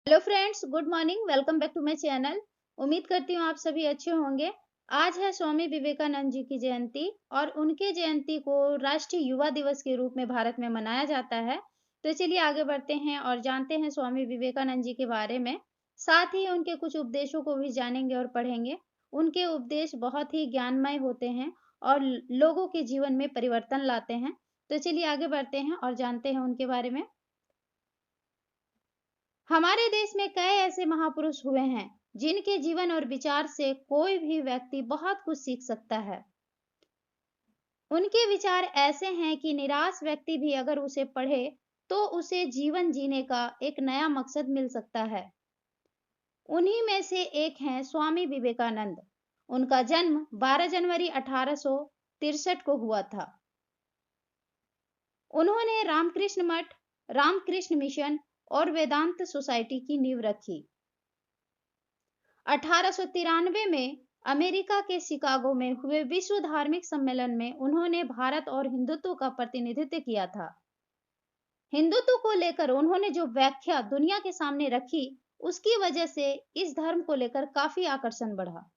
Hello friends, good morning. Welcome back to my channel. उम्मीद करती हूँ आप सभी अच्छे होंगे। आज है स्वामी विवेकानंद जी की जयंती और उनके जयंती को राष्ट्रीय युवा दिवस के रूप में भारत में मनाया जाता है। तो चलिए आगे बढ़ते हैं और जानते हैं स्वामी विवेकानंद जी के बारे में। साथ ही उनके कुछ उपदेशों को भी जानेंगे और पढ़ेंगे। उनके उपदेश बहुत ही ज्ञानमय होते हैं और लोगों के जीवन में परिवर्तन लाते हैं। तो चलिए आगे बढ़ते हैं और जानते हैं उनके बारे में। हमारे देश में कई ऐसे महापुरुष हुए हैं जिनके जीवन और विचार से कोई भी व्यक्ति बहुत कुछ सीख सकता है। उनके विचार ऐसे हैं कि निराश व्यक्ति भी अगर उसे पढ़े तो उसे जीवन जीने का एक नया मकसद मिल सकता है। उन्हीं में से एक हैं स्वामी विवेकानंद। उनका जन्म 12 जनवरी 1863 को हुआ था। उन्होंने रामकृष्ण मठ, रामकृष्ण मिशन और वेदांत सोसाइटी की नींव रखी। 1893 में अमेरिका के शिकागो में हुए विश्व धार्मिक सम्मेलन में उन्होंने भारत और हिंदुत्व का प्रतिनिधित्व किया था। हिंदुत्व को लेकर उन्होंने जो व्याख्या दुनिया के सामने रखी, उसकी वजह से इस धर्म को लेकर काफी आकर्षण बढ़ा।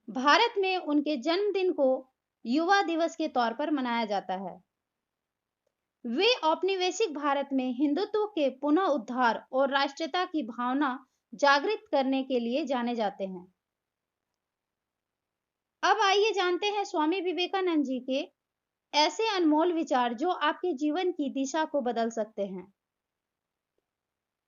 भारत में उनके जन्मदिन को युवा दिवस के तौर पर मनाया जाता है। वे औपनिवेशिक भारत में हिंदुत्व के पुनः उद्धार और राष्ट्रीयता की भावना जागृत करने के लिए जाने जाते हैं। अब आइए जानते हैं स्वामी विवेकानंद जी के ऐसे अनमोल विचार जो आपके जीवन की दिशा को बदल सकते हैं।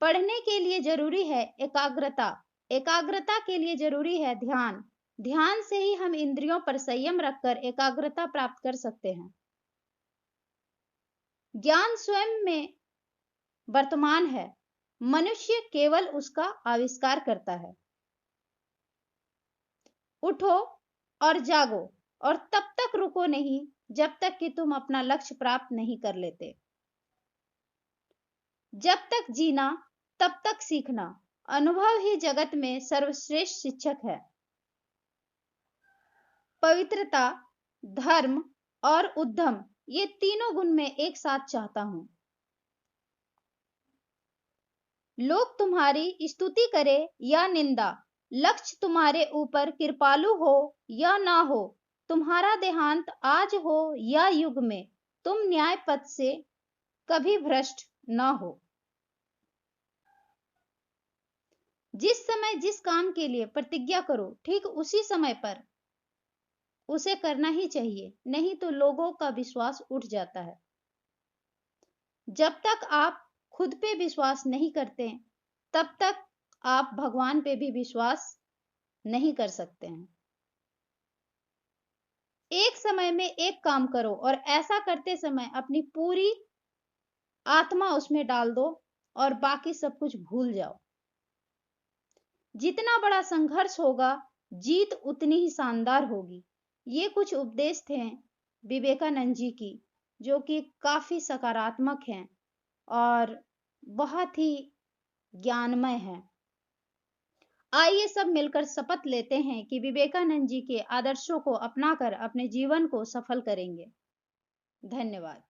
पढ़ने के लिए जरूरी है एकाग्रता, एकाग्रता के लिए जरूरी है ध्यान, ध्यान से ही हम इंद्रियों पर संयम रखकर एकाग्रता प्राप्त कर सकते हैं। ज्ञान स्वयं में वर्तमान है, मनुष्य केवल उसका आविष्कार करता है। उठो और जागो और तब तक रुको नहीं जब तक कि तुम अपना लक्ष्य प्राप्त नहीं कर लेते। जब तक जीना तब तक सीखना, अनुभव ही जगत में सर्वश्रेष्ठ शिक्षक है। पवित्रता, धर्म और उद्यम, ये तीनों गुण मैं एक साथ चाहता हूं। लोग तुम्हारी स्तुति करे या निंदा, लक्ष्य तुम्हारे ऊपर कृपालु हो या ना हो, तुम्हारा देहांत आज हो या युग में, तुम न्याय पथ से कभी भ्रष्ट ना हो। जिस समय जिस काम के लिए प्रतिज्ञा करो, ठीक उसी समय पर उसे करना ही चाहिए, नहीं तो लोगों का विश्वास उठ जाता है। जब तक आप खुद पे विश्वास नहीं करते, तब तक आप भगवान पे भी विश्वास नहीं कर सकते हैं। एक समय में एक काम करो और ऐसा करते समय अपनी पूरी आत्मा उसमें डाल दो और बाकी सब कुछ भूल जाओ। जितना बड़ा संघर्ष होगा, जीत उतनी ही शानदार होगी। ये कुछ उपदेश थे विवेकानंद जी की, जो कि काफी सकारात्मक हैं और बहुत ही ज्ञानमय है। आइए सब मिलकर शपथ लेते हैं कि विवेकानंद जी के आदर्शों को अपनाकर अपने जीवन को सफल करेंगे। धन्यवाद।